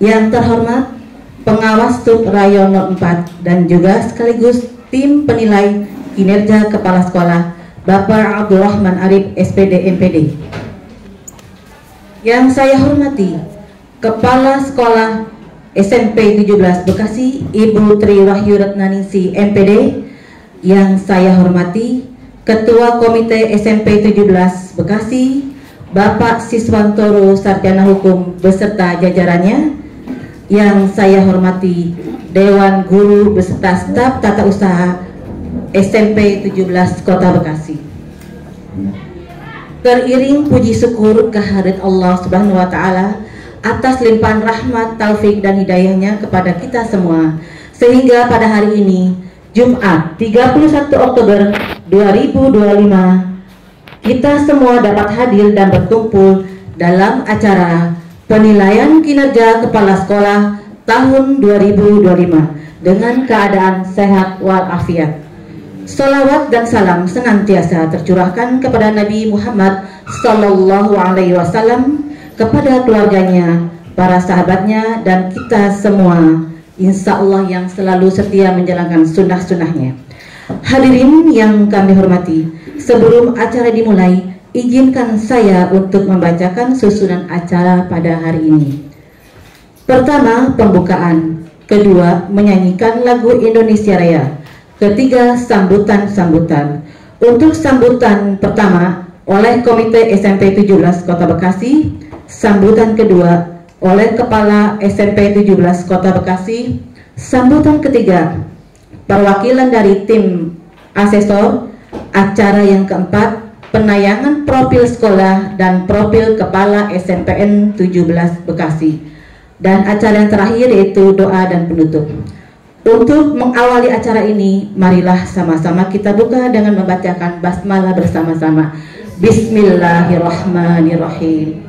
Yang terhormat pengawas Sub Rayon 04 dan juga sekaligus tim penilai kinerja kepala sekolah Bapak Abdurrahman Arif SPD MPD. Yang saya hormati Kepala Sekolah SMP 17 Bekasi Ibu Tri Wahyu Retnaningsih MPD. Yang saya hormati Ketua Komite SMP 17 Bekasi Bapak Siswantoro Sarjana Hukum beserta jajarannya. Yang saya hormati Dewan Guru beserta staf tata usaha SMP 17 Kota Bekasi. Teriring puji syukur kehadirat Allah Subhanahu wa taala atas limpahan rahmat, taufik dan hidayahnya kepada kita semua, sehingga pada hari ini Jumat 31 Oktober 2025 kita semua dapat hadir dan berkumpul dalam acara penilaian kinerja kepala sekolah tahun 2025 dengan keadaan sehat walafiat. Salawat dan salam senantiasa tercurahkan kepada Nabi Muhammad Sallallahu Alaihi Wasallam, kepada keluarganya, para sahabatnya, dan kita semua, insya Allah yang selalu setia menjalankan sunnah-sunnahnya. Hadirin yang kami hormati, sebelum acara dimulai, izinkan saya untuk membacakan susunan acara pada hari ini. Pertama, pembukaan. Kedua, menyanyikan lagu Indonesia Raya. Ketiga, sambutan-sambutan. Untuk sambutan pertama oleh Komite SMP 17 Kota Bekasi, sambutan kedua oleh Kepala SMP 17 Kota Bekasi, sambutan ketiga perwakilan dari tim asesor, acara yang keempat penayangan profil sekolah dan profil Kepala SMPN 17 Bekasi, dan acara yang terakhir yaitu doa dan penutup. Untuk mengawali acara ini, marilah sama-sama kita buka dengan membacakan basmalah bersama-sama. Bismillahirrahmanirrahim.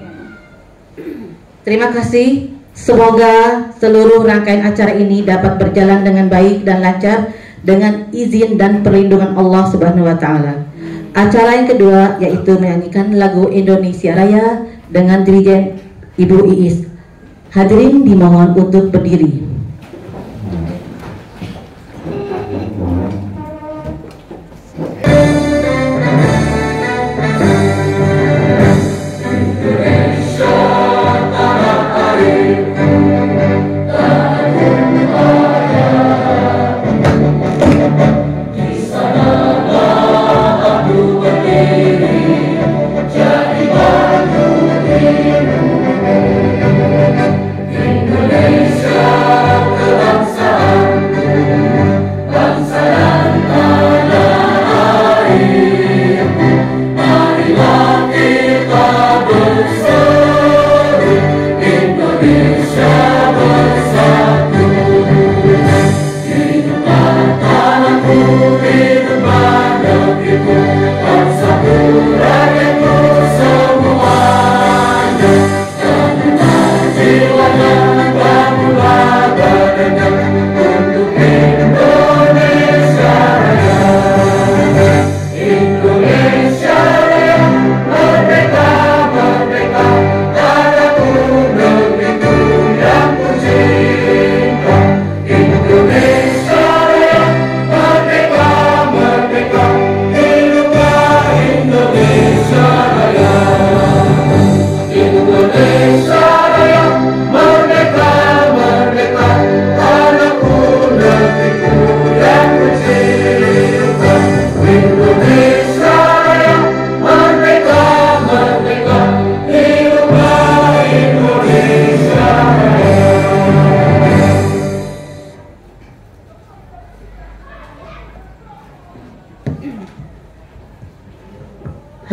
Terima kasih. Semoga seluruh rangkaian acara ini dapat berjalan dengan baik dan lancar dengan izin dan perlindungan Allah Subhanahu wa taala. Acara yang kedua yaitu menyanyikan lagu Indonesia Raya dengan dirijen Ibu Iis. Hadirin dimohon untuk berdiri.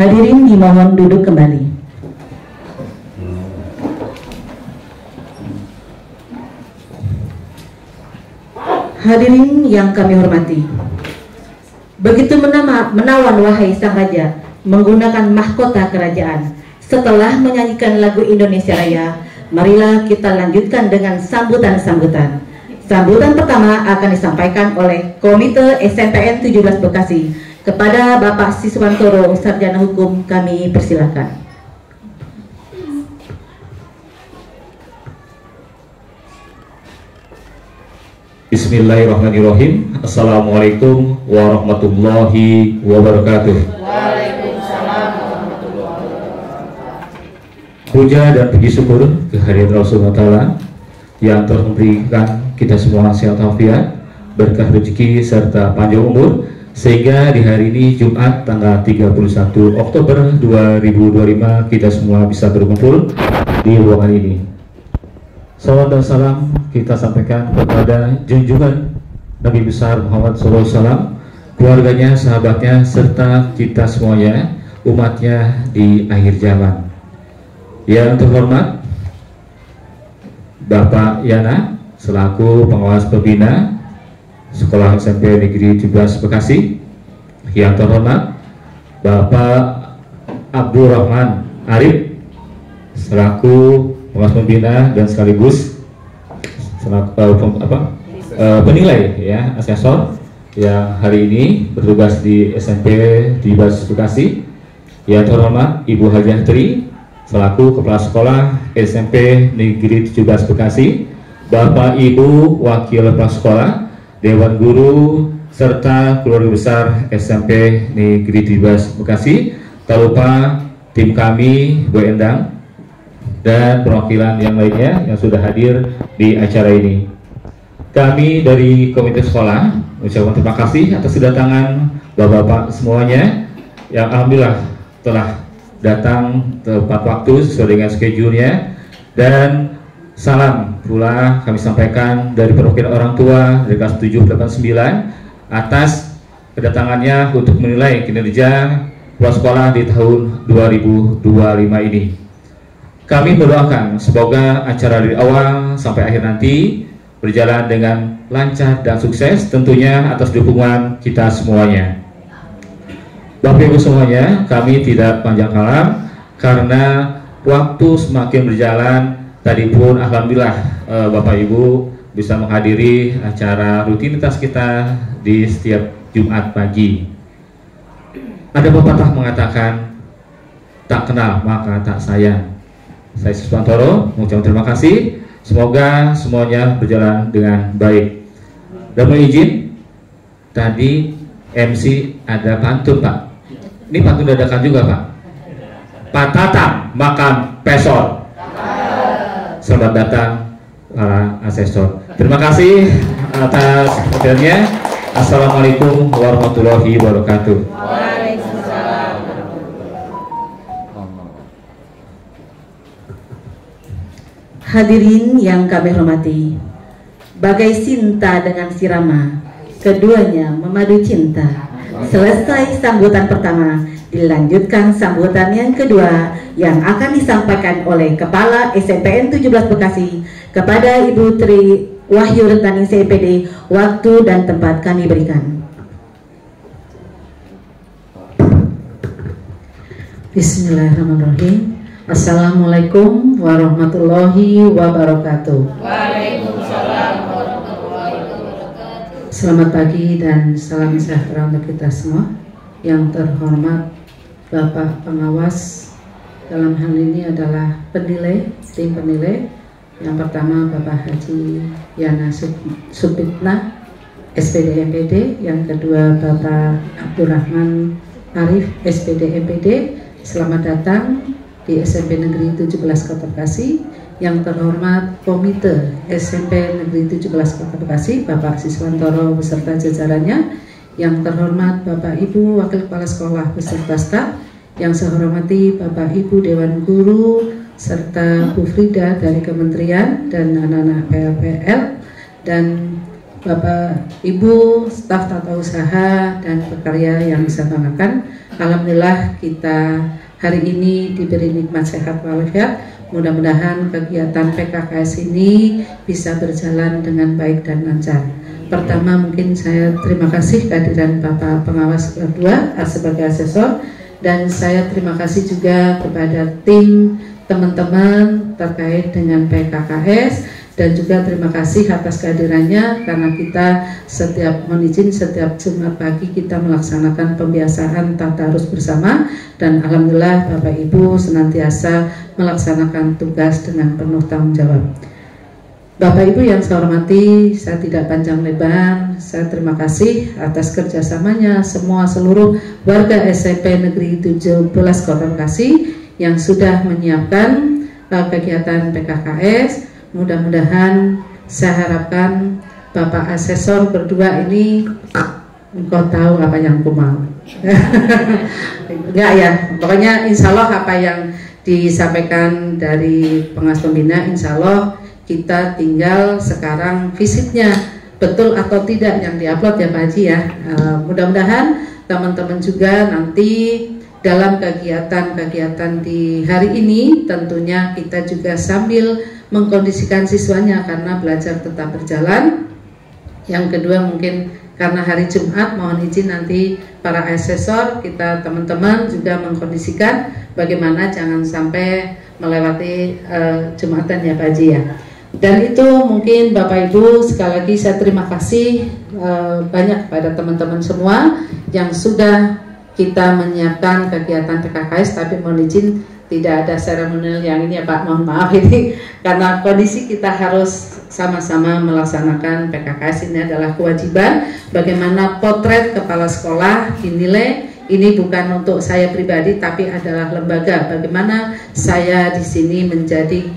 Hadirin dimohon duduk kembali. Hadirin yang kami hormati, begitu menawan wahai sang raja menggunakan mahkota kerajaan. Setelah menyanyikan lagu Indonesia Raya, marilah kita lanjutkan dengan sambutan-sambutan. Sambutan pertama akan disampaikan oleh Komite SMPN 17 Bekasi. Kepada Bapak Siswantoro Sarjana Hukum kami persilakan. Bismillahirrahmanirrahim. Assalamualaikum warahmatullahi wabarakatuh. Waalaikumsalam warahmatullahi wabarakatuh. Puja dan puji syukur kehadirat Rasulullah Ta'ala yang telah memberikan kita semua sehat walafiat, berkah rezeki serta panjang umur, sehingga di hari ini Jumat tanggal 31 Oktober 2025 kita semua bisa berkumpul di ruangan ini. Salawat dan salam kita sampaikan kepada junjungan Nabi besar Muhammad SAW, keluarganya, sahabatnya, serta kita semuanya, umatnya di akhir zaman. Yang terhormat Bapak Yana selaku pengawas pembina Sekolah SMP Negeri 17 Bekasi. Yang terhormat Bapak Abdurrahman Arif selaku pengawas pembina dan sekaligus selaku penilai ya, asesor yang hari ini bertugas di SMP 17 Bekasi. Yang terhormat Ibu Hajah Tri selaku Kepala Sekolah SMP Negeri 17 Bekasi, Bapak Ibu Wakil Kepala Sekolah, Dewan Guru, serta keluarga besar SMP Negeri 17 Bekasi, tak lupa tim kami, Bu Endang, dan perwakilan yang lainnya yang sudah hadir di acara ini. Kami dari Komite Sekolah mengucapkan terima kasih atas kedatangan Bapak-Bapak semuanya yang alhamdulillah telah datang tepat waktu sesuai dengan schedule-nya, dan salam pula kami sampaikan dari perwakilan orang tua dari kelas 7, 8, 9 atas kedatangannya untuk menilai kinerja kepala sekolah di tahun 2025 ini. Kami mendoakan semoga acara dari awal sampai akhir nanti berjalan dengan lancar dan sukses, tentunya atas dukungan kita semuanya. Bapak Ibu semuanya, kami tidak panjang kalam karena waktu semakin berjalan. Tadi pun alhamdulillah Bapak Ibu bisa menghadiri acara rutinitas kita di setiap Jumat pagi. Ada pepatah mengatakan, tak kenal maka tak sayang. Saya Siswantoro mengucapkan terima kasih. Semoga semuanya berjalan dengan baik. Dan mohon izin, tadi MC ada pantun Pak. Ini pantun dadakan juga Pak. Pak Tatang Makam Pesor. Selamat datang para asesor. Terima kasih atas hadirnya. Assalamualaikum warahmatullahi wabarakatuh. Hadirin yang kami hormati, bagai Sinta dengan Sirama, keduanya memadu cinta. Selesai sambutan pertama, dilanjutkan sambutan yang kedua yang akan disampaikan oleh Kepala SMPN 17 Bekasi kepada Ibu Tri Wahyu Retani CPD. Waktu dan tempat kami berikan. Bismillahirrahmanirrahim. Assalamualaikum warahmatullahi wabarakatuh. Waalaikumsalam warahmatullahi wabarakatuh. Selamat pagi dan salam sejahtera untuk kita semua. Yang terhormat Bapak Pengawas, dalam hal ini adalah penilai, tim penilai. Yang pertama Bapak Haji Yana Supitna, SPD MPD. Yang kedua Bapak Abdurrahman Arif, SPD MPD. Selamat datang di SMP Negeri 17 Kota Bekasi. Yang terhormat Komite SMP Negeri 17 Kota Bekasi, Bapak Siswantoro beserta jajarannya. Yang terhormat Bapak Ibu Wakil Kepala Sekolah beserta staf. Yang saya hormati Bapak Ibu Dewan Guru serta Bu Frida dari Kementerian dan anak-anak PLPL, dan Bapak Ibu staf tata usaha dan pekerja yang saya banggakan. Alhamdulillah kita hari ini diberi nikmat sehat walafiat. Mudah-mudahan kegiatan PKKS ini bisa berjalan dengan baik dan lancar. Pertama mungkin saya terima kasih kehadiran Bapak Pengawas kedua sebagai asesor, dan saya terima kasih juga kepada tim teman-teman terkait dengan PKKS, dan juga terima kasih atas kehadirannya karena kita setiap Jumat pagi kita melaksanakan pembiasaan tadarus bersama, dan alhamdulillah Bapak Ibu senantiasa melaksanakan tugas dengan penuh tanggung jawab. Bapak Ibu yang saya hormati, saya tidak panjang lebar, saya terima kasih atas kerjasamanya semua seluruh warga SMP Negeri 17 Kota Bekasi yang sudah menyiapkan kegiatan PKKS. Mudah-mudahan saya harapkan Bapak Asesor berdua ini engkau tahu apa yang ku mau. Enggak ya, pokoknya insya Allah apa yang disampaikan dari pengawas pembina, insya Allah kita tinggal sekarang visitnya betul atau tidak yang diupload ya Pak Haji ya. Mudah-mudahan teman-teman juga nanti dalam kegiatan-kegiatan di hari ini tentunya kita juga sambil mengkondisikan siswanya karena belajar tetap berjalan. Yang kedua mungkin karena hari Jumat, mohon izin nanti para asesor kita teman-teman juga mengkondisikan bagaimana jangan sampai melewati Jumatan ya Pak Haji ya. Dan itu mungkin Bapak Ibu sekali lagi saya terima kasih banyak kepada teman-teman semua yang sudah kita menyiapkan kegiatan PKKS, tapi mohon izin tidak ada seremonial yang ini ya Pak, mohon maaf ini karena kondisi kita harus sama-sama melaksanakan PKKS. Ini adalah kewajiban bagaimana potret kepala sekolah dinilai. Ini bukan untuk saya pribadi tapi adalah lembaga, bagaimana saya di sini menjadi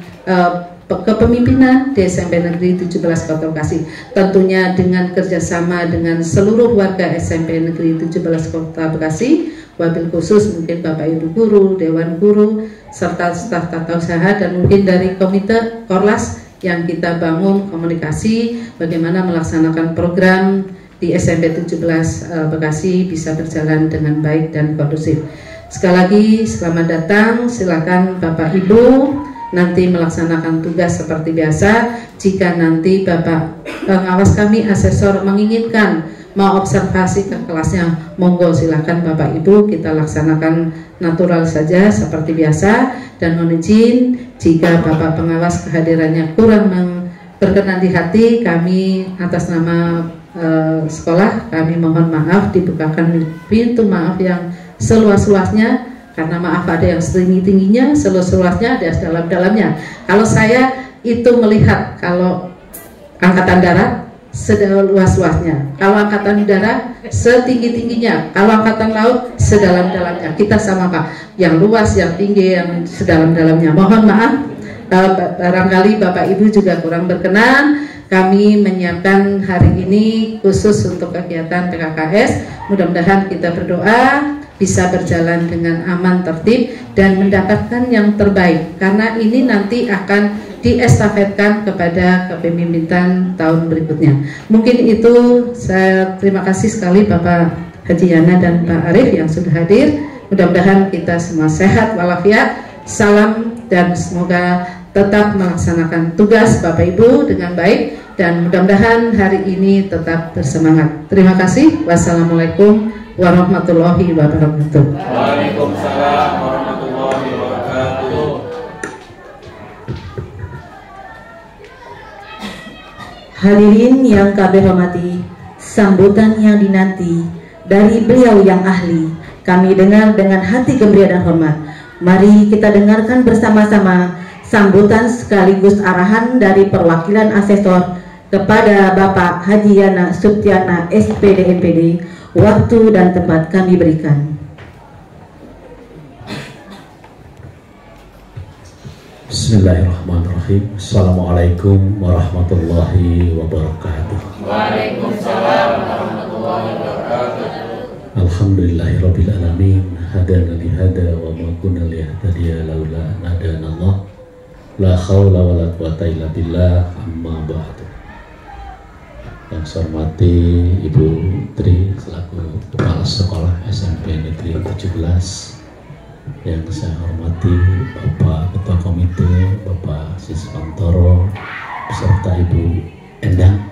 kepemimpinan di SMP Negeri 17 Kota Bekasi, tentunya dengan kerjasama dengan seluruh warga SMP Negeri 17 Kota Bekasi, wabil khusus mungkin Bapak Ibu Guru, Dewan Guru, serta staf tata usaha dan mungkin dari Komite Korlas yang kita bangun komunikasi bagaimana melaksanakan program di SMP 17 Bekasi bisa berjalan dengan baik dan kondusif. Sekali lagi selamat datang, silakan Bapak Ibu nanti melaksanakan tugas seperti biasa. Jika nanti Bapak pengawas kami asesor menginginkan mau observasi ke kelasnya, monggo silakan Bapak Ibu, kita laksanakan natural saja seperti biasa. Dan mohon izin jika Bapak pengawas kehadirannya kurang berkenan di hati, kami atas nama sekolah kami mohon maaf, dibukakan pintu maaf yang seluas-luasnya. Karena maaf ada yang setinggi-tingginya, seluas-luasnya, ada dalam-dalamnya. Kalau saya itu melihat kalau angkatan darat seluas-luasnya, kalau angkatan udara setinggi-tingginya, kalau angkatan laut sedalam-dalamnya. Kita sama Pak, yang luas, yang tinggi, yang sedalam-dalamnya. Mohon maaf, barangkali Bapak Ibu juga kurang berkenan. Kami menyiapkan hari ini khusus untuk kegiatan PKKS. Mudah-mudahan kita berdoa bisa berjalan dengan aman, tertib, dan mendapatkan yang terbaik, karena ini nanti akan diestafetkan kepada kepemimpinan tahun berikutnya. Mungkin itu, saya terima kasih sekali Bapak Haji Yana dan Pak Arif yang sudah hadir. Mudah-mudahan kita semua sehat walafiat, salam, dan semoga tetap melaksanakan tugas Bapak Ibu dengan baik, dan mudah-mudahan hari ini tetap bersemangat. Terima kasih. Wassalamualaikum warahmatullahi wabarakatuh. Waalaikumsalam warahmatullahi wabarakatuh. Hadirin yang kami hormati, sambutan yang dinanti dari beliau yang ahli kami dengar dengan hati gembira dan hormat. Mari kita dengarkan bersama-sama sambutan sekaligus arahan dari perwakilan asesor kepada Bapak Haji Yana Subtiana SPD MPD. Waktu dan tempat kami berikan. Bismillahirrahmanirrahim. Assalamualaikum warahmatullahi wabarakatuh. Waalaikumsalam warahmatullahi wabarakatuh. Alhamdulillahirabbil alamin, hadana li hada wa ma kunna lihtadiya laula an hadana Allah. La haula wala quwata illa billah, amma ba'du. Yang saya hormati Ibu Tri selaku Kepala Sekolah SMP Negeri 17, yang saya hormati Bapak Ketua Komite, Bapak Siswantoro, beserta Ibu Endang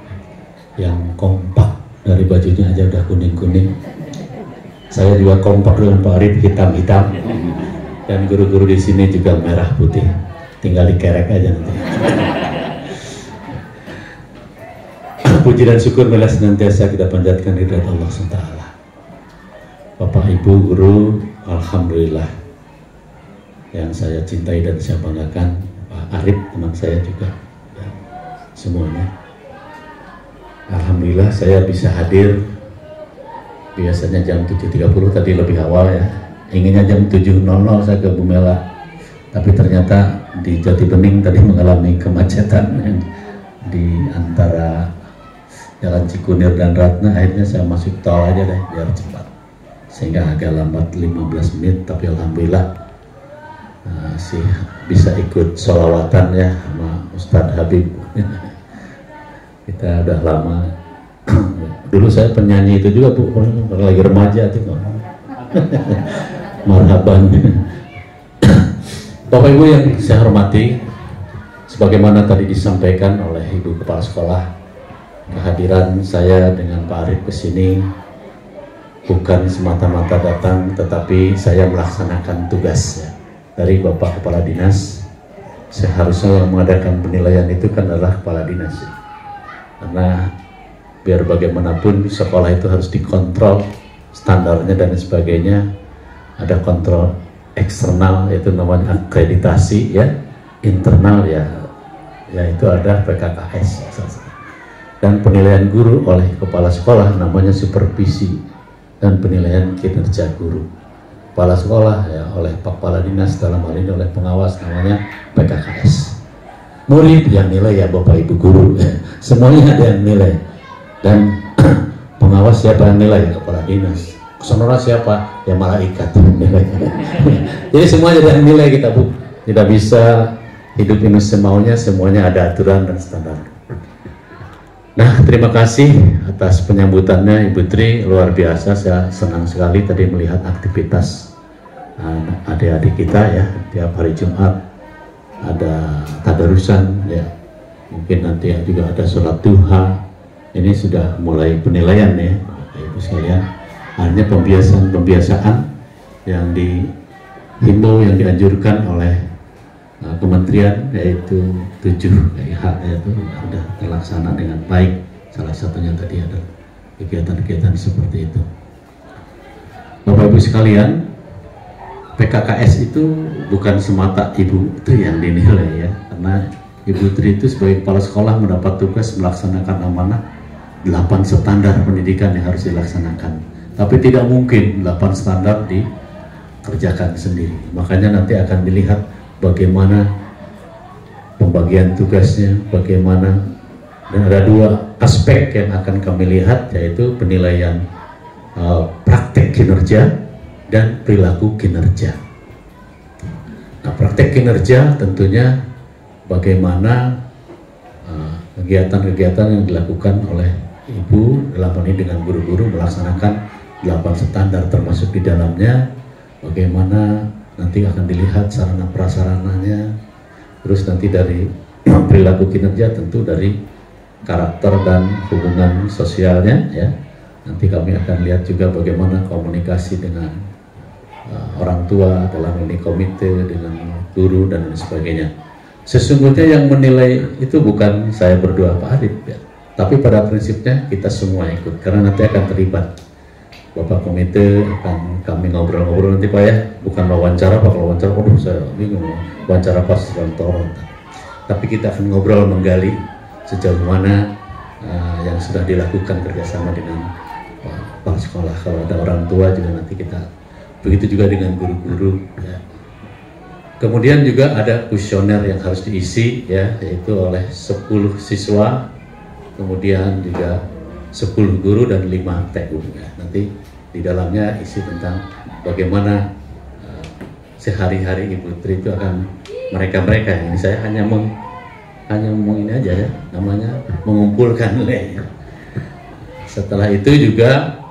yang kompak, dari bajunya aja udah kuning-kuning. Saya juga kompak dengan Pak Arif, hitam-hitam, dan guru-guru di sini juga merah putih, tinggal dikerek aja nanti. Puji dan syukur bila senantiasa kita panjatkan kepada Allah SWT. Bapak Ibu Guru, alhamdulillah, yang saya cintai dan saya banggakan, Pak Arif teman saya juga, ya, semuanya. Alhamdulillah saya bisa hadir. Biasanya jam 7.30, tadi lebih awal ya. Inginnya jam 7.00 saya ke Bumela. Tapi ternyata di Jati Bening tadi mengalami kemacetan di antara Jalan Cikunir dan Ratna. Akhirnya saya masuk tol aja deh biar cepat. Sehingga agak lambat 15 menit, tapi alhamdulillah sih bisa ikut sholawatan ya sama Ustadz Habib. Kita udah lama. Dulu saya penyanyi itu juga Bu, lagi remaja tuh. Marhaban. Bapak Ibu yang saya hormati, sebagaimana tadi disampaikan oleh Ibu Kepala Sekolah, kehadiran saya dengan Pak Arif ke sini bukan semata-mata datang, tetapi saya melaksanakan tugas ya. Dari Bapak Kepala Dinas. Seharusnya mengadakan penilaian itu kan adalah Kepala Dinas ya. Karena biar bagaimanapun sekolah itu harus dikontrol standarnya dan sebagainya. Ada kontrol eksternal, yaitu namanya akreditasi ya. Internal ya, yaitu ada PKKS. Dan penilaian guru oleh kepala sekolah namanya supervisi dan penilaian kinerja guru. Kepala sekolah ya oleh kepala dinas, dalam hal ini oleh pengawas namanya PKKS. Murid yang nilai ya Bapak Ibu guru ya. Semuanya ada yang nilai. Dan pengawas siapa yang nilai? Kepala dinas. Sonora siapa? Ya malaikat yang nilai. Jadi semuanya ada yang nilai kita Bu. Tidak bisa hidup ini semaunya, semuanya ada aturan dan standar. Nah, terima kasih atas penyambutannya Ibu Tri, luar biasa. Saya senang sekali tadi melihat aktivitas adik-adik kita ya. Tiap hari Jumat ada tadarusan ya. Mungkin nanti juga ada sholat duha. Ini sudah mulai penilaian ya Ibu sekalian. Hanya pembiasaan yang dihimbau, yang dianjurkan oleh kementerian, yaitu 7 PIH itu sudah terlaksana dengan baik. Salah satunya tadi ada kegiatan-kegiatan seperti itu. Bapak Ibu sekalian, PKKS itu bukan semata Ibu Tri yang dinilai ya, karena Ibu Tri itu sebagai kepala sekolah mendapat tugas melaksanakan amanah 8 standar pendidikan yang harus dilaksanakan. Tapi tidak mungkin 8 standar dikerjakan sendiri. Makanya nanti akan dilihat bagaimana pembagian tugasnya, bagaimana, dan ada 2 aspek yang akan kami lihat, yaitu penilaian praktek kinerja dan perilaku kinerja. Nah, praktek kinerja tentunya bagaimana kegiatan-kegiatan yang dilakukan oleh Ibu dalam hal ini dengan guru-guru melaksanakan 8 standar, termasuk di dalamnya bagaimana nanti akan dilihat sarana prasarananya, terus nanti dari perilaku kinerja tentu dari karakter dan hubungan sosialnya ya. Nanti kami akan lihat juga bagaimana komunikasi dengan orang tua dalam ini komite, dengan guru dan lain sebagainya. Sesungguhnya yang menilai itu bukan saya berdua Pak Arif ya, tapi pada prinsipnya kita semua ikut, karena nanti akan terlibat. Bapak komite akan kami ngobrol-ngobrol nanti Pak ya, bukan wawancara Pak. Kalau wawancara, waduh saya bingung, wawancara pas kantor. Tapi kita akan ngobrol, menggali sejauh mana yang sudah dilakukan kerjasama dengan kepala sekolah. Kalau ada orang tua juga nanti kita, begitu juga dengan guru-guru ya. Kemudian juga ada kuesioner yang harus diisi ya, yaitu oleh 10 siswa, kemudian juga 10 guru dan 5 TU ya. Nanti di dalamnya isi tentang bagaimana sehari-hari Ibu Tri itu akan mereka-mereka ini. Saya hanya ini aja ya, namanya mengumpulkan nilai. Setelah itu juga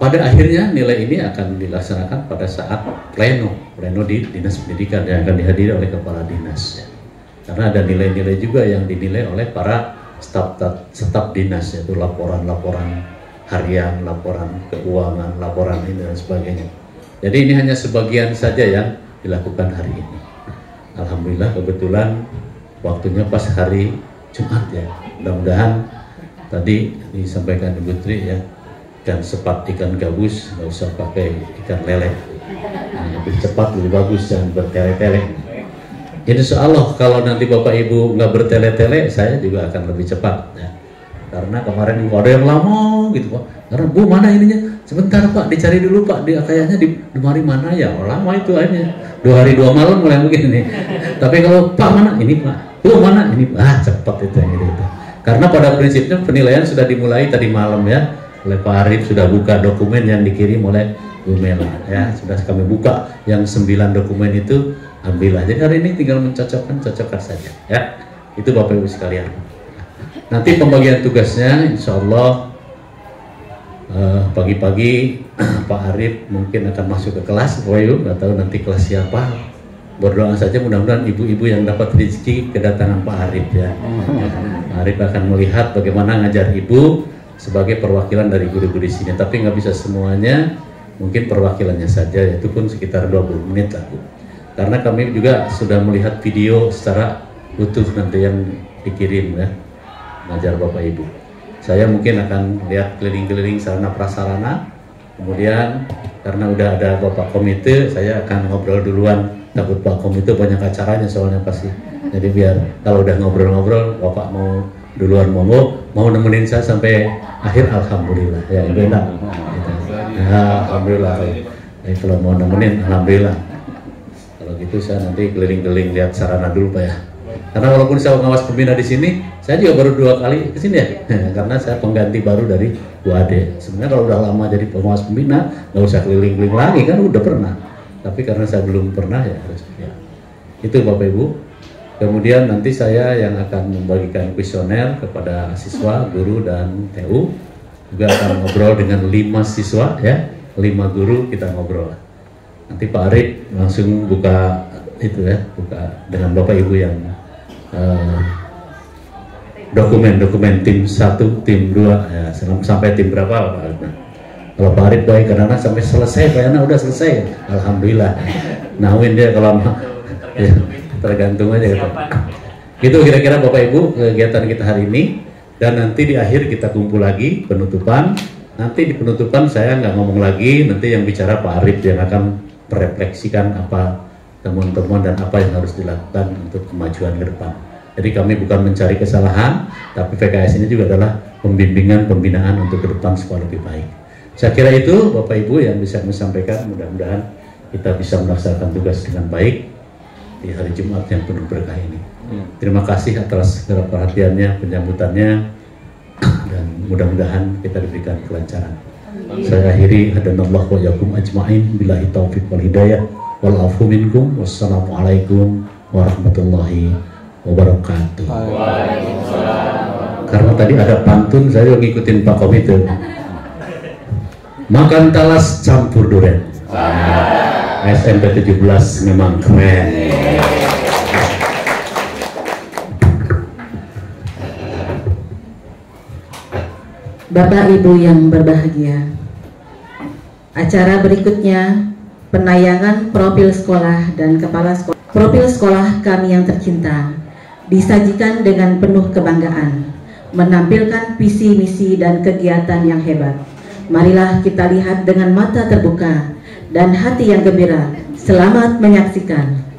pada akhirnya nilai ini akan dilaksanakan pada saat pleno di Dinas Pendidikan yang akan dihadiri oleh Kepala Dinas ya. Karena ada nilai-nilai juga yang dinilai oleh para staf dinas, yaitu laporan-laporan harian, laporan keuangan, laporan ini dan sebagainya. Jadi ini hanya sebagian saja yang dilakukan hari ini. Alhamdulillah kebetulan waktunya pas hari Jumat ya. Mudah-mudahan tadi disampaikan Ibu Tri ya, ikan sepat, ikan gabus, nggak usah pakai ikan lele. Nah, lebih cepat, lebih bagus, jangan bertele-tele. Insya Allah kalau nanti Bapak Ibu nggak bertele-tele, saya juga akan lebih cepat ya. Karena kemarin ada yang lama gitu Pak. Karena Bu mana ininya? Sebentar Pak, dicari dulu Pak. Dia kayaknya di lemari mana ya? Oh, lama itu akhirnya. 2 hari 2 malam mulai begini. Tapi kalau Pak mana? Ini Pak. Bu mana? Ini cepat itu yang gitu. Karena pada prinsipnya penilaian sudah dimulai tadi malam ya. Oleh Pak Arif sudah buka dokumen yang dikirim oleh Bu Mela ya. Sudah kami buka yang 9 dokumen itu. Ambillah. Jadi hari ini tinggal cocokkan saja ya. Itu Bapak Ibu sekalian. Nanti pembagian tugasnya insya Allah pagi-pagi Pak Arif mungkin akan masuk ke kelas. Bapak Ibu nggak tahu nanti kelas siapa. Berdoa saja mudah-mudahan ibu-ibu yang dapat rezeki kedatangan Pak Arif ya. Pak Arif akan melihat bagaimana ngajar ibu sebagai perwakilan dari guru-guru di sini. Tapi nggak bisa semuanya, mungkin perwakilannya saja. Itu pun sekitar 20 menit lah Bu. Karena kami juga sudah melihat video secara utuh nanti yang dikirim ya, ngajar Bapak Ibu. Saya mungkin akan lihat keliling-keliling sarana prasarana. Kemudian karena udah ada Bapak Komite, saya akan ngobrol duluan. Takut Pak Komite banyak acaranya soalnya pasti. Jadi biar kalau udah ngobrol-ngobrol, Bapak mau duluan mau nemenin saya sampai akhir, alhamdulillah ya. Enak. Ya, alhamdulillah. Jadi kalau mau nemenin, alhamdulillah. Itu saya nanti keliling-keliling lihat sarana dulu Pak ya. Karena walaupun saya pengawas pembina di sini, saya juga baru 2 kali ke sini ya. Karena saya pengganti baru dari Bu Ade. Sebenarnya kalau udah lama jadi pengawas pembina, nggak usah keliling-keliling lagi kan udah pernah. Tapi karena saya belum pernah ya harus ya. Itu Bapak Ibu. Kemudian nanti saya yang akan membagikan kuesioner kepada siswa, guru dan TU. Juga akan ngobrol dengan 5 siswa ya, 5 guru kita ngobrol. Nanti Pak Arif langsung buka itu ya, buka dengan Bapak Ibu yang dokumen tim 1, tim 2 ya, sampai tim berapa Pak Arif. Kalau Pak Arif baik karena sampai selesai Pak Yana udah selesai, alhamdulillah. Nawin dia kalau ya, tergantung aja gitu. Itu kira-kira Bapak Ibu kegiatan kita hari ini, dan nanti di akhir kita kumpul lagi penutupan. Nanti di penutupan saya nggak ngomong lagi, nanti yang bicara Pak Arif yang akan merefleksikan apa temuan-temuan dan apa yang harus dilakukan untuk kemajuan ke depan. Jadi kami bukan mencari kesalahan, tapi PKS ini juga adalah pembimbingan, pembinaan untuk ke depan supaya lebih baik. Saya kira itu Bapak Ibu yang bisa kami sampaikan. Mudah-mudahan kita bisa melaksanakan tugas dengan baik di hari Jumat yang penuh berkah ini. Terima kasih atas segala perhatiannya, penyambutannya, dan mudah-mudahan kita diberikan kelancaran. Saya akhiri, hadanallahu wa yakum ajma'in, billahi taufiq wal hidayah wal afu minkum, wassalamualaikum warahmatullahi wabarakatuh. Karena tadi ada pantun, saya ngikutin Pak Komite. Makan talas campur duren. SMP 17 memang keren. Bapak Ibu yang berbahagia, acara berikutnya penayangan profil sekolah dan kepala sekolah. Profil sekolah kami yang tercinta disajikan dengan penuh kebanggaan, menampilkan visi misi dan kegiatan yang hebat. Marilah kita lihat dengan mata terbuka dan hati yang gembira. Selamat menyaksikan.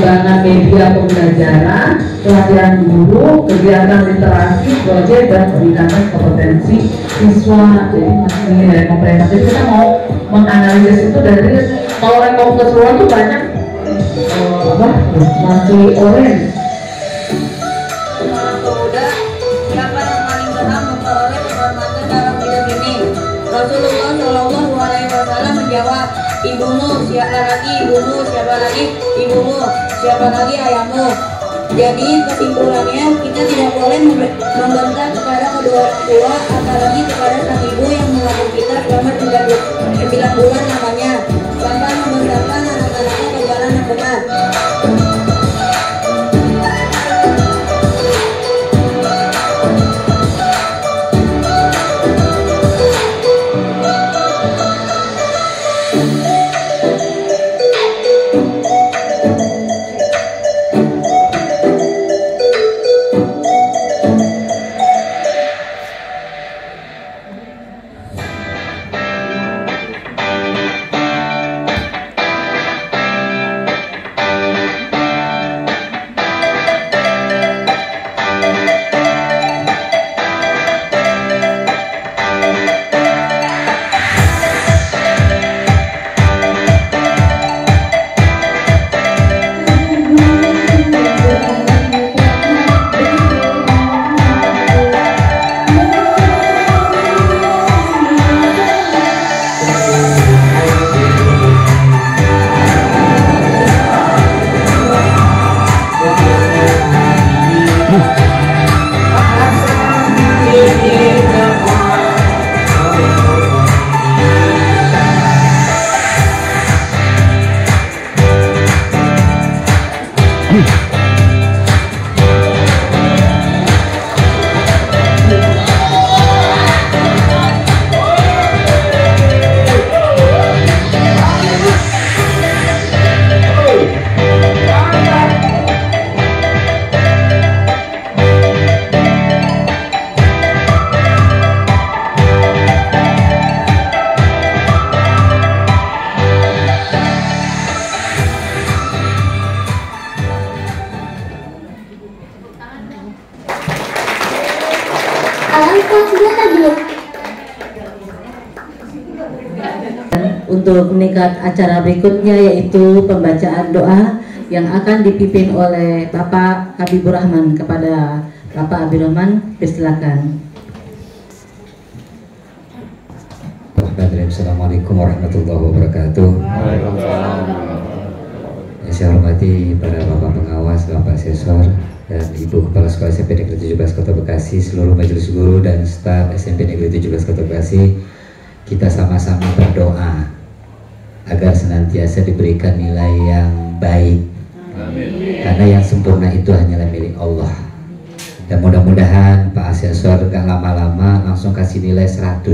pengembangan media pembelajaran, pelatihan guru, kegiatan literasi, proyek dan peningkatan kompetensi siswa. Jadi masih nilai komprehensif. Kita mau menganalisis itu dari kalau rekor keseluruhan itu banyak masih orange. Pemuda, siapa yang paling berhak memperoleh kehormatan dalam hidup ini? Rasulullah Shallallahu Alaihi Wasallam menjawab, ibumu. Siapa lagi ibumu? Siapa lagi ibumu? Siapa lagi ayahmu? Jadi kesimpulannya, kita tidak boleh membentak kepada kedua orang tua, apalagi kepada sang ibu yang mengandung kita selama 9 bulan lamanya, tanpa membesarkan anak-anaknya ke jalan yang benar. Untuk meningkat acara berikutnya yaitu pembacaan doa yang akan dipimpin oleh Bapak Habibur Rahman. Kepada Bapak Habibur Rahman, persilakan. Assalamualaikum warahmatullahi wabarakatuh. Saya hormati para Bapak pengawas, Bapak asesor, dan Ibu Kepala Sekolah SMP Negeri 17 Kota Bekasi, seluruh majelis guru dan staf SMP Negeri 17 Kota Bekasi. Kita sama-sama berdoa agar senantiasa diberikan nilai yang baik. Amin. Karena yang sempurna itu hanyalah milik Allah. Dan mudah-mudahan Pak Asesor gak lama-lama langsung kasih nilai 100.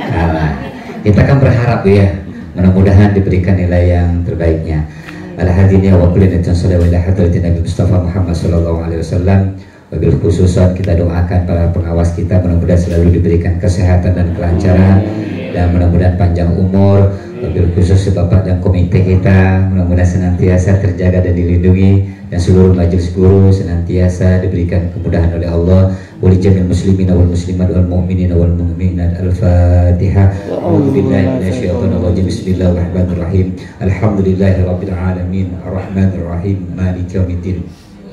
Kalah. Kita kan berharap ya, mudah-mudahan diberikan nilai yang terbaiknya. Al-hadiniya wa kullinatin sallallahu ila hadratin Nabi Mustafa Muhammad sallallahu alaihi wasallam. Wabil khususan kita doakan para pengawas kita mudah-mudahan selalu diberikan kesehatan dan kelancaran, dan mudah-mudahan panjang umur. Wabil khusus Bapak dan komite kita mudah-mudahan senantiasa terjaga dan dilindungi, dan seluruh majelis guru senantiasa diberikan kemudahan oleh Allah. Wali jamil muslimin wal muslimat wal mu'minin wal mu'minat. Al-Fatihah. A'udzubillahi minasyaitonir rajim. Bismillahirrahmanirrahim. Alhamdulillahirabbil alamin. Arrahmanir rahim. Maliki yaumiddin.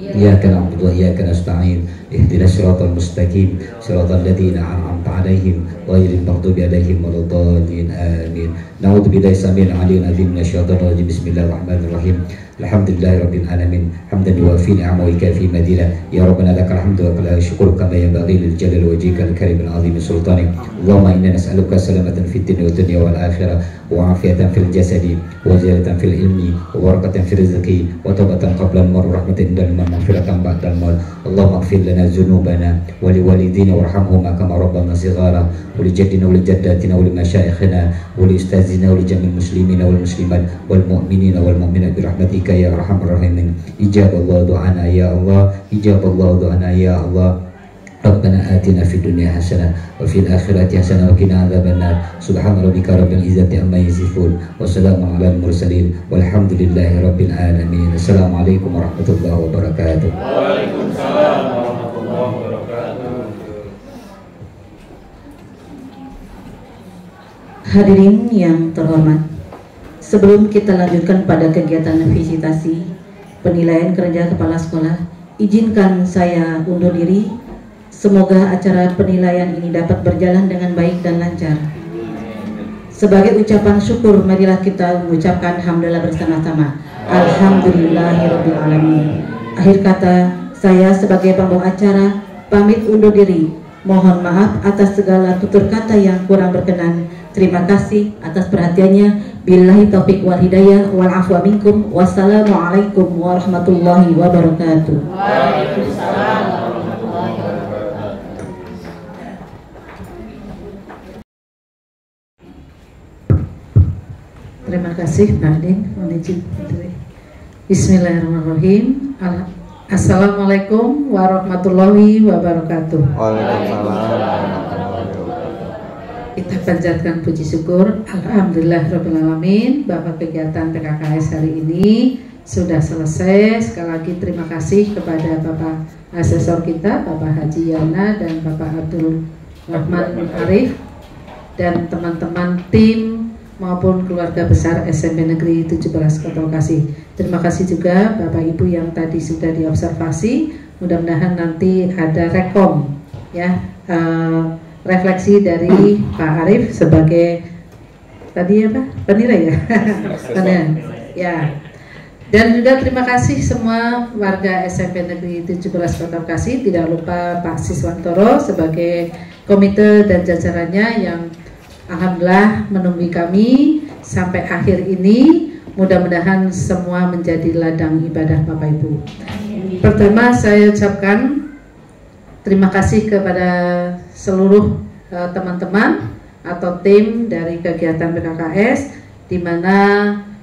Iyyaka na'budu wa iyyaka nasta'in. Ihdinas siratal mustaqim. Siratal ladzina an'amta 'alaihim ghairil maghdubi 'alaihim waladdallin. Amin. Na'udzu billahi samil 'alim minasyaitonir rajim. Bismillahirrahmanirrahim. Alhamdulillahirabbil alamin. Hamdan yuwafi ni'amahu wa yukafi madila. Ya rabbana lakal hamdu wa lakal syukru kama yanbaghi lil jalali wajhikal karimil 'azimi sultanik. Allahumma inna nas'aluka salamatan fid dunya wal akhirah, wa 'afiyatan fil jasadi, wa ziyadatan fil ilmi, wa barakatan fil rizqi, wa tawbatan qabla al-maut, rahmatan indal maut, maghfiratan ba'da al-maut. Allahumma ighfir lana dhunubana wa li walidina warhamhuma kama rabbana shighara, wa li jaddina wa li jaddatina wa li masyayikhina wa li ustazina wa li jamil muslimina wal muslimat wal mu'minina wal mu'minat bi rahmatika ya arhamar rahimin. Ijaballahu du'ana ya Allah, ijaballahu du'ana ya Allah. Rabbana atina fid dunya hasanah wa fil akhirati hasanah wa qina adzabannar. Subhana rabbika rabbil izzati amma yasifun wa salamun alal mursalin walhamdulillahi rabbil alamin. Assalamualaikum warahmatullahi wabarakatuh. Waalaikumsalam warahmatullahi wabarakatuh. Hadirin yang terhormat, sebelum kita lanjutkan pada kegiatan visitasi penilaian kerja kepala sekolah, izinkan saya undur diri. Semoga acara penilaian ini dapat berjalan dengan baik dan lancar. Sebagai ucapan syukur, marilah kita mengucapkan hamdalah bersama-sama. Alhamdulillahirabbil alamin. Akhir kata, saya sebagai pembawa acara pamit undur diri. Mohon maaf atas segala tutur kata yang kurang berkenan. Terima kasih atas perhatiannya. Billahi taufik wal hidayah wal afwa minkum. Wassalamualaikum warahmatullahi wabarakatuh. Waalaikumsalam. Terima kasih Pak Adin. Bismillahirrahmanirrahim. Assalamualaikum warahmatullahi wabarakatuh. Kita panjatkan puji syukur. Alhamdulillahirrahmanirrahim bahwa kegiatan PKKS hari ini sudah selesai. Sekali lagi terima kasih kepada Bapak Asesor kita, Bapak Haji Yana dan Bapak Abdul Rahman Arif dan teman-teman tim maupun keluarga besar SMP Negeri 17 Kota Bekasi. Terima kasih juga Bapak Ibu yang tadi sudah diobservasi. Mudah-mudahan nanti ada rekom ya, refleksi dari Pak Arif sebagai tadi apa? Penilai ya. Ya. Dan juga terima kasih semua warga SMP Negeri 17 Kota Bekasi, tidak lupa Pak Siswantoro sebagai komite dan jajarannya yang alhamdulillah menunggu kami sampai akhir ini. Mudah-mudahan semua menjadi ladang ibadah Bapak Ibu. Pertama saya ucapkan terima kasih kepada seluruh teman-teman atau tim dari kegiatan PKKS, di mana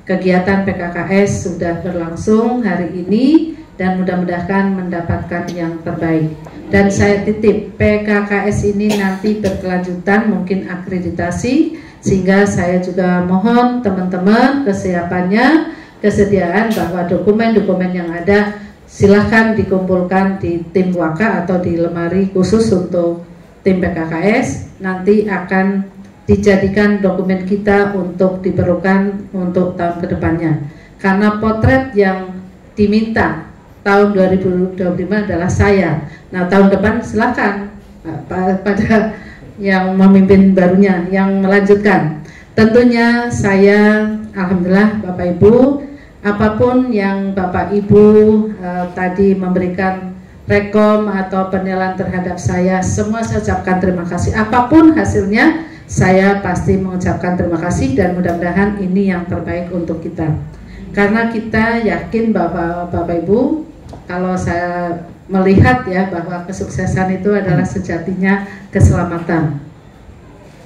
kegiatan PKKS sudah berlangsung hari ini dan mudah-mudahan mendapatkan yang terbaik. Dan saya titip PKKS ini nanti berkelanjutan, mungkin akreditasi, sehingga saya juga mohon teman-teman kesiapannya, kesediaan bahwa dokumen-dokumen yang ada silahkan dikumpulkan di tim Waka atau di lemari khusus untuk tim PKKS. Nanti akan dijadikan dokumen kita untuk diperlukan untuk tahun kedepannya. Karena potret yang diminta tahun 2025 adalah saya. Nah tahun depan silakan pada yang memimpin barunya yang melanjutkan. Tentunya saya alhamdulillah Bapak Ibu, apapun yang Bapak Ibu tadi memberikan rekom atau penilaian terhadap saya, semua saya ucapkan terima kasih. Apapun hasilnya saya pasti mengucapkan terima kasih dan mudah-mudahan ini yang terbaik untuk kita. Karena kita yakin bahwa Bapak Ibu, kalau saya melihat ya bahwa kesuksesan itu adalah sejatinya keselamatan.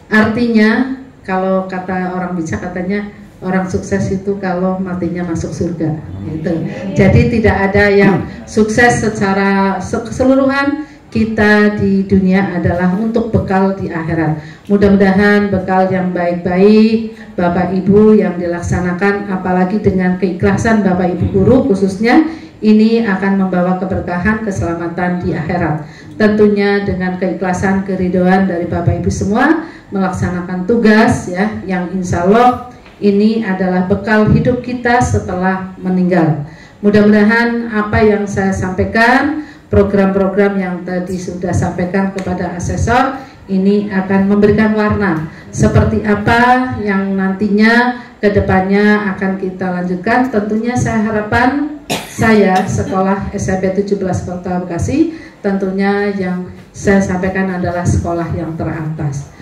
Artinya kalau kata orang bijak katanya orang sukses itu kalau matinya masuk surga gitu. Jadi tidak ada yang sukses secara keseluruhan. Kita di dunia adalah untuk bekal di akhirat. Mudah-mudahan bekal yang baik-baik Bapak Ibu yang dilaksanakan, apalagi dengan keikhlasan Bapak Ibu guru khususnya, ini akan membawa keberkahan, keselamatan di akhirat. Tentunya dengan keikhlasan, keridhaan dari Bapak Ibu semua melaksanakan tugas ya, yang insya Allah ini adalah bekal hidup kita setelah meninggal. Mudah-mudahan apa yang saya sampaikan, program-program yang tadi sudah sampaikan kepada asesor, ini akan memberikan warna seperti apa yang nantinya kedepannya akan kita lanjutkan. Tentunya saya harapkan saya sekolah SMP 17 Kota Bekasi tentunya yang saya sampaikan adalah sekolah yang teratas.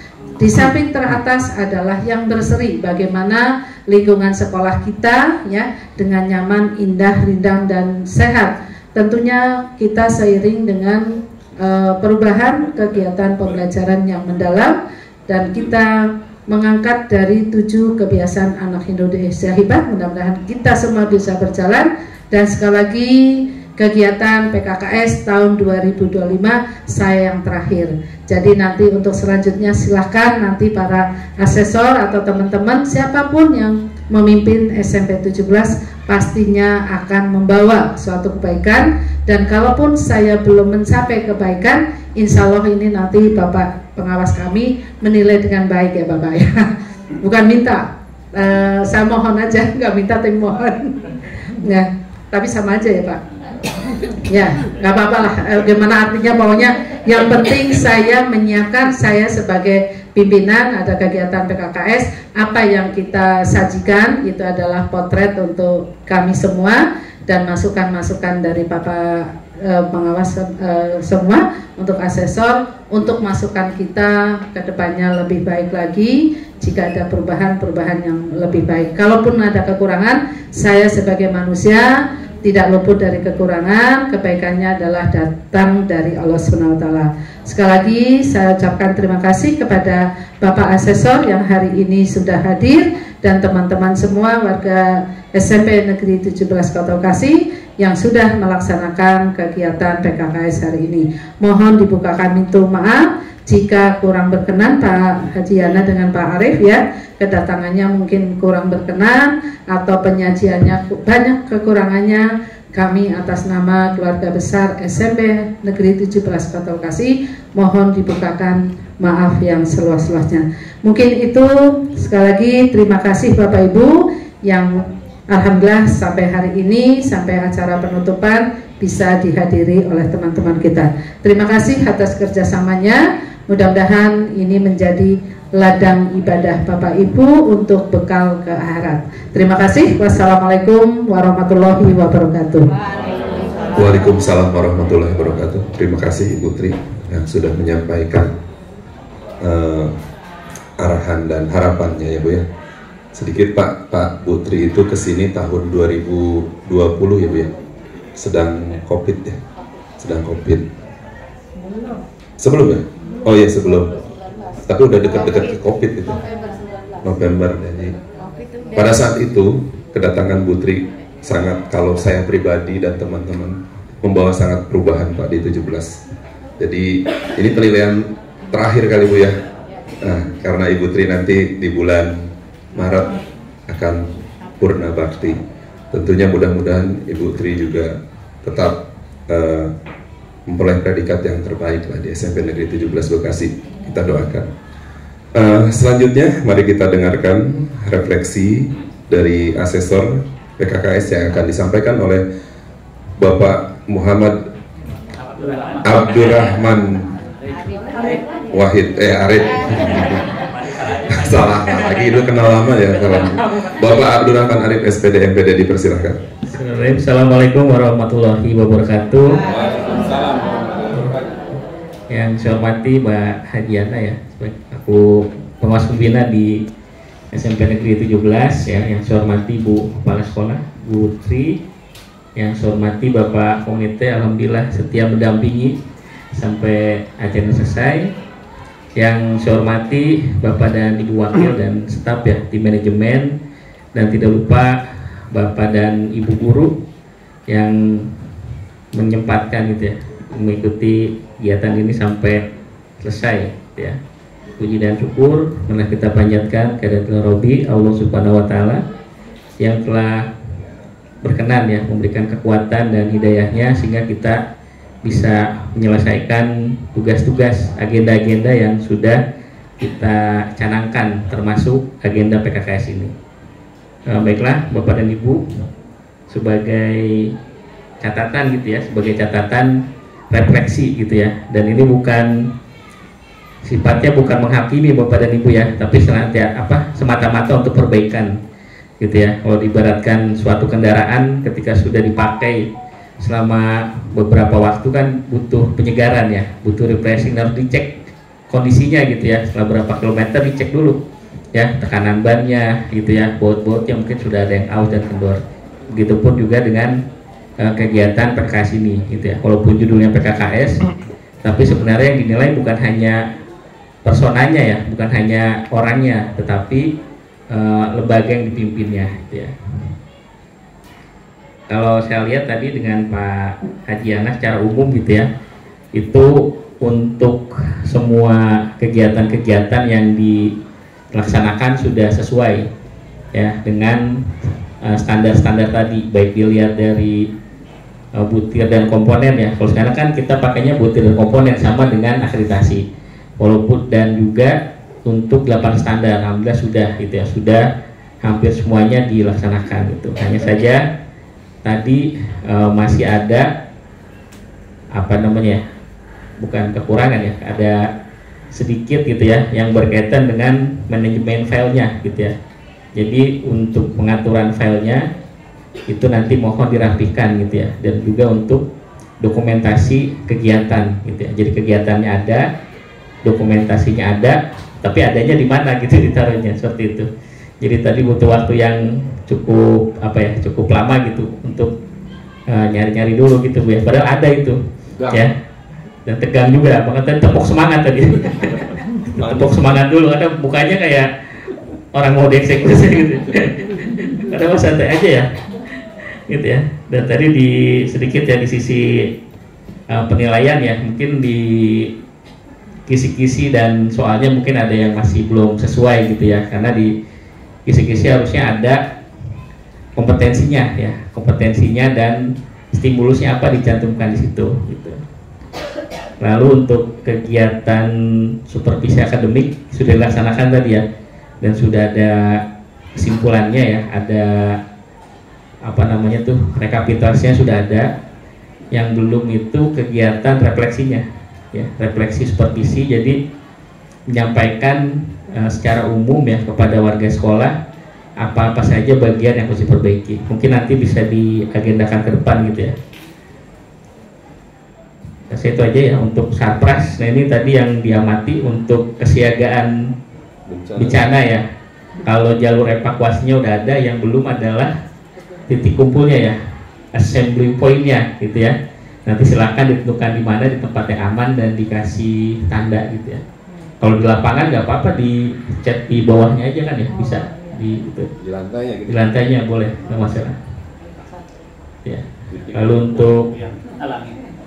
Di samping teratas adalah yang berseri, bagaimana lingkungan sekolah kita ya dengan nyaman, indah, rindang dan sehat. Tentunya kita seiring dengan perubahan kegiatan pembelajaran yang mendalam dan kita mengangkat dari 7 kebiasaan anak Indonesia hebat. Mudah-mudahan kita semua bisa berjalan dan sekali lagi kegiatan PKKS tahun 2025 saya yang terakhir. Jadi nanti untuk selanjutnya silahkan nanti para asesor atau teman-teman siapapun yang memimpin SMP 17 pastinya akan membawa suatu kebaikan, dan kalaupun saya belum mencapai kebaikan, insya Allah ini nanti Bapak pengawas kami menilai dengan baik ya Bapak ya. Bukan minta, saya mohon aja, nggak minta tapi mohon ya, tapi sama aja ya Pak ya, nggak apa-apa lah, gimana artinya, pokoknya yang penting saya menyiapkan, saya sebagai pimpinan ada kegiatan PKKS, apa yang kita sajikan itu adalah potret untuk kami semua dan masukan-masukan dari Bapak pengawas semua untuk asesor, untuk masukan kita ke depannya lebih baik lagi jika ada perubahan-perubahan yang lebih baik. Kalaupun ada kekurangan, saya sebagai manusia tidak luput dari kekurangan, kebaikannya adalah datang dari Allah SWT. Sekali lagi saya ucapkan terima kasih kepada Bapak Asesor yang hari ini sudah hadir, dan teman-teman semua warga SMP Negeri 17 Kota Bekasi yang sudah melaksanakan kegiatan PKKS hari ini. Mohon dibukakan pintu maaf jika kurang berkenan Pak Haji Yana dengan Pak Arief ya, kedatangannya mungkin kurang berkenan atau penyajiannya banyak kekurangannya. Kami atas nama keluarga besar SMP Negeri 17 Kota Bekasi mohon dibukakan maaf yang seluas-luasnya. Mungkin itu, sekali lagi terima kasih Bapak Ibu yang alhamdulillah sampai hari ini, sampai acara penutupan bisa dihadiri oleh teman-teman kita. Terima kasih atas kerjasamanya. Mudah-mudahan ini menjadi ladang ibadah Bapak Ibu untuk bekal ke akhirat. Terima kasih. Wassalamualaikum warahmatullahi wabarakatuh. Waalaikumsalam warahmatullahi wabarakatuh. Terima kasih Ibu Tri yang sudah menyampaikan arahan dan harapannya ya Bu ya. Sedikit Pak Bu Tri itu kesini tahun 2020 ya Bu ya. Sedang COVID ya. Sedang COVID. Sebelum ya? Oh iya sebelum. Tapi udah dekat-dekat ke COVID itu. November. Jadi pada saat itu kedatangan Bu Tri sangat, kalau saya pribadi dan teman-teman, membawa sangat perubahan Pak di 17. Jadi ini penilaian terakhir kali Bu ya. Nah, karena Ibu Tri nanti di bulan Maret akan purna bakti. Tentunya mudah-mudahan Ibu Tri juga tetap memperoleh predikat yang terbaik lah di SMP Negeri 17 Bekasi. Kita doakan. Selanjutnya mari kita dengarkan refleksi dari asesor PKKS yang akan disampaikan oleh Bapak Muhammad Abdurrahman Wahid Arif. Salah lagi, itu kenal lama ya. Bapak Abdurrahman Arif SPD MPD, dipersilahkan. Assalamualaikum warahmatullahi wabarakatuh. Yang saya hormati Mbak Hadiana ya, aku pengawas pembina di SMP Negeri 17 ya. Yang saya hormati Bu Kepala Sekolah Bu Tri, yang saya hormati Bapak Komite, alhamdulillah setia mendampingi sampai acara selesai. Yang saya hormati Bapak dan Ibu Wakil dan staf ya, tim manajemen, dan tidak lupa Bapak dan Ibu guru yang menyempatkan gitu ya mengikuti kegiatan ini sampai selesai ya. Puji dan syukur malah kita panjatkan kehadirat Rabbi Allah Subhanahu wa taala yang telah berkenan ya memberikan kekuatan dan hidayahnya sehingga kita bisa menyelesaikan tugas-tugas agenda-agenda yang sudah kita canangkan termasuk agenda PKKS ini. Baiklah Bapak dan Ibu, sebagai catatan gitu ya, sebagai catatan refleksi gitu ya, dan ini bukan sifatnya bukan menghakimi Bapak dan Ibu ya, tapi semata-mata untuk perbaikan gitu ya. Kalau diibaratkan suatu kendaraan ketika sudah dipakai selama beberapa waktu kan butuh penyegaran ya, butuh refreshing, harus dicek kondisinya gitu ya. Setelah berapa kilometer dicek dulu ya, tekanan bannya gitu ya, baut-bautnya mungkin sudah ada yang aus dan kendor. Begitupun juga dengan kegiatan PKKS ini gitu ya. Walaupun judulnya PKKS, tapi sebenarnya yang dinilai bukan hanya personanya ya, bukan hanya orangnya, tetapi lembaga yang dipimpinnya gitu ya. kalau saya lihat tadi dengan Pak Haji Anas secara umum gitu ya, itu untuk semua kegiatan-kegiatan yang dilaksanakan sudah sesuai ya dengan standar-standar tadi, baik dilihat dari butir dan komponen ya. Kalau sekarang kan kita pakainya butir dan komponen sama dengan akreditasi, walaupun dan juga untuk 8 standar alhamdulillah sudah gitu ya, sudah hampir semuanya dilaksanakan gitu. Hanya saja tadi masih ada apa namanya, bukan kekurangan ya, ada sedikit gitu ya yang berkaitan dengan manajemen filenya gitu ya. Jadi untuk pengaturan filenya itu nanti mohon dirapikan gitu ya, dan juga untuk dokumentasi kegiatan gitu ya. Jadi kegiatannya ada, dokumentasinya ada, tapi adanya di mana gitu ditaruhnya, seperti itu. Jadi tadi butuh waktu yang cukup apa ya, cukup lama gitu untuk nyari-nyari dulu gitu Bu ya. Padahal ada itu ya, dan tegang juga, makanya tepuk semangat tadi. Tepuk semangat dulu, karena mukanya kayak orang mau dieksekusi gitu. Karena santai aja ya, gitu ya. Dan tadi di sedikit ya di sisi penilaian ya, mungkin di kisi-kisi dan soalnya mungkin ada yang masih belum sesuai gitu ya, karena di kisi-kisi harusnya ada kompetensinya ya, kompetensinya dan stimulusnya apa dicantumkan di situ gitu. Lalu untuk kegiatan supervisi akademik sudah dilaksanakan tadi ya, dan sudah ada kesimpulannya ya, ada apa namanya tuh, rekapitulasinya sudah ada. Yang belum itu kegiatan refleksinya ya, refleksi supervisi, jadi menyampaikan secara umum ya kepada warga sekolah apa-apa saja bagian yang harus diperbaiki. Mungkin nanti bisa diagendakan ke depan gitu ya. Itu aja ya untuk Sarpras. Nah ini tadi yang diamati untuk kesiagaan bencana ya. Kalau jalur evakuasinya udah ada, yang belum adalah titik kumpulnya ya, assembly pointnya gitu ya. Nanti silakan ditentukan di mana, di tempat yang aman dan dikasih tanda gitu ya. Kalau di lapangan nggak apa-apa, dicat di bawahnya aja kan ya, bisa di gitu. Di lantainya gitu. Di lantainya boleh, nggak masalah. Ya. Lalu untuk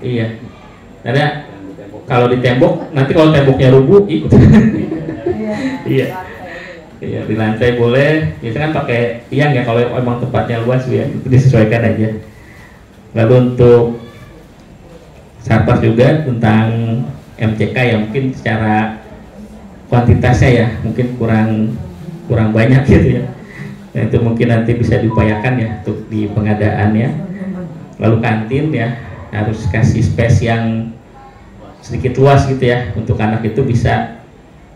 iya. Karena kalau di tembok, nanti kalau temboknya rubuh ikut. Iya. Iya, di lantai boleh. Biasanya kan pakai tiang ya kalau emang tempatnya luas ya, itu disesuaikan aja. Lalu untuk Sarpas juga tentang MCK ya, mungkin secara kuantitasnya ya mungkin kurang banyak gitu ya. Nah, itu mungkin nanti bisa diupayakan ya untuk di pengadaannya. Lalu kantin ya harus kasih space yang sedikit luas gitu ya, untuk anak itu bisa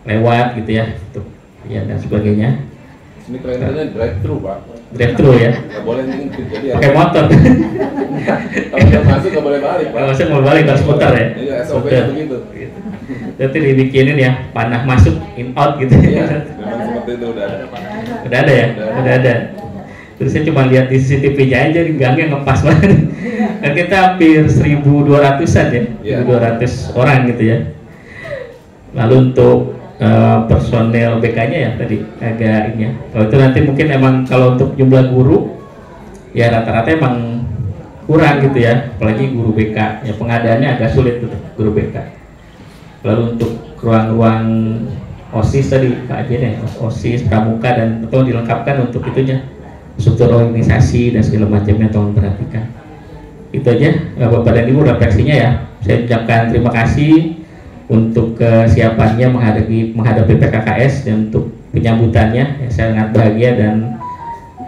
lewat gitu ya, untuk ya dan sebagainya. Ini kerennya drive-thru Pak. Drive-thru ya. Nggak boleh jadi pakai motor. Kalau udah masuk nggak boleh balik Pak. Kalau masuk mau balik harus putar ya. Iya, SOP-nya begitu. Nanti dibikinin ya panah masuk in out gitu. Iya, memang seperti itu udah ada. Udah ada ya, udah ada. Terus saya cuma lihat di CCTV-nya aja, di gangnya ngepas banget. Dan kita hampir 1.200-an ya, 1.200 orang gitu ya. Lalu untuk personel BK-nya ya tadi agak ini ya. Kalau itu nanti mungkin emang kalau untuk jumlah guru ya rata-rata emang kurang gitu ya, apalagi guru BK. Ya pengadaannya agak sulit tuh guru BK. Lalu untuk ruang-ruang OSIS tadi Pak Ajen ya, OSIS, pramuka dan atau dilengkapkan untuk itunya, struktur organisasi dan segala macamnya tolong perhatikan. Itu aja Bapak dan Ibu refleksinya ya. Saya ucapkan terima kasih untuk kesiapannya menghadapi PKKS dan untuk penyambutannya. Ya, saya sangat bahagia dan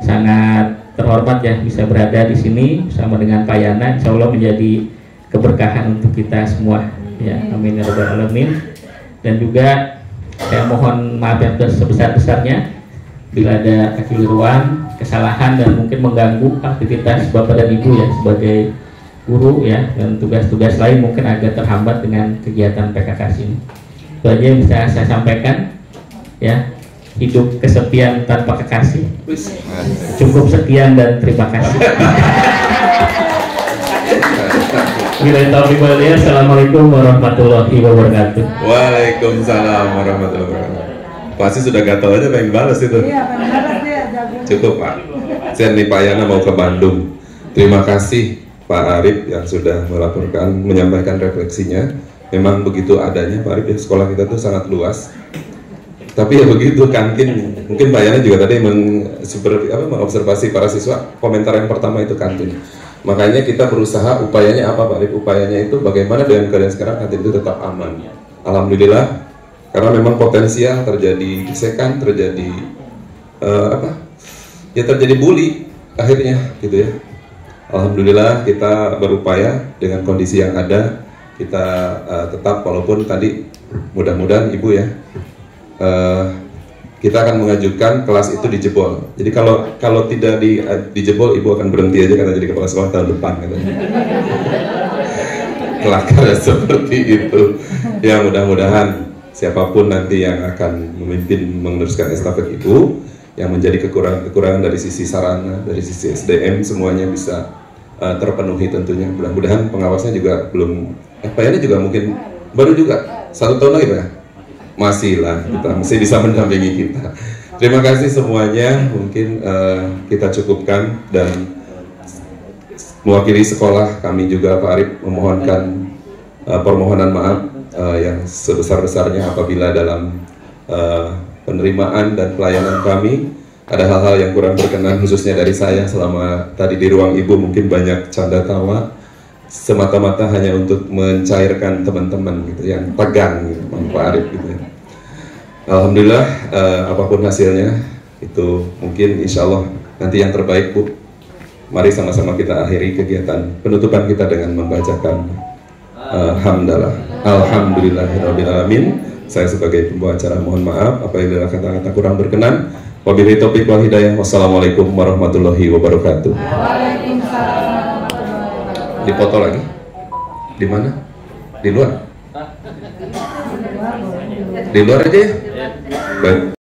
sangat terhormat ya bisa berada di sini bersama dengan Pak Yana. Insya Allah menjadi keberkahan untuk kita semua. Ya, amin ya rabbal alamin. Dan juga saya mohon maaf yang sebesar-besarnya bila ada kekeliruan, kesalahan dan mungkin mengganggu aktivitas Bapak dan Ibu ya sebagai guru ya, dan tugas-tugas lain mungkin agak terhambat dengan kegiatan PKKS ini. Itu aja yang bisa saya sampaikan ya. Hidup kesepian tanpa kekasih. Cukup sekian dan terima kasih. Assalamualaikum warahmatullahi wabarakatuh. Waalaikumsalam warahmatullahi wabarakatuh. Pasti sudah gatal aja pengen balas itu. Iya, pengen balas dia. Cukup Pak. Saya nih Pak Yana mau ke Bandung. Terima kasih Pak Arif yang sudah menyampaikan refleksinya. Memang begitu adanya Pak Arif, ya, sekolah kita tuh sangat luas. Tapi ya begitu, kantin, mungkin Mbak Yana juga tadi mengobservasi para siswa, komentar yang pertama itu kantin. Makanya kita berusaha, upayanya apa Pak Arif? Upayanya itu bagaimana dengan keadaan sekarang kantin itu tetap aman. Alhamdulillah, karena memang potensial terjadi gesekan, terjadi terjadi bully akhirnya gitu ya. Alhamdulillah kita berupaya dengan kondisi yang ada, kita tetap, walaupun tadi mudah-mudahan Ibu ya, kita akan mengajukan kelas itu dijebol. Jadi kalau tidak dijebol, Ibu akan berhenti aja karena jadi kepala sekolah tahun depan katanya. Kelakar seperti itu. Ya mudah-mudahan siapapun nanti yang akan memimpin meneruskan estafet itu, yang menjadi kekurangan dari sisi sarana, dari sisi SDM, semuanya bisa terpenuhi tentunya. Mudah-mudahan pengawasnya juga belum, FPN juga mungkin baru juga 1 tahun lagi Pak ya? Masih lah, kita masih bisa mendampingi kita. Terima kasih semuanya, mungkin kita cukupkan, dan mewakili sekolah kami juga Pak Arif memohonkan permohonan maaf yang sebesar-besarnya apabila dalam penerimaan dan pelayanan kami ada hal-hal yang kurang berkenan, khususnya dari saya selama tadi di ruang Ibu mungkin banyak canda tawa semata-mata hanya untuk mencairkan teman-teman gitu yang tegang gitu, Pak Arif gitu ya. Alhamdulillah apapun hasilnya itu mungkin insya Allah nanti yang terbaik Bu. Mari sama-sama kita akhiri kegiatan penutupan kita dengan membacakan hamdalah. Alhamdulillahirabbil alamin. Saya sebagai pembawa acara mohon maaf apabila kata-kata kurang berkenan. Wabillahi taufiq wal hidayah. Wassalamualaikum warahmatullahi wabarakatuh. Dipoto lagi? Di mana? Di luar? Di luar aja ya? Baik.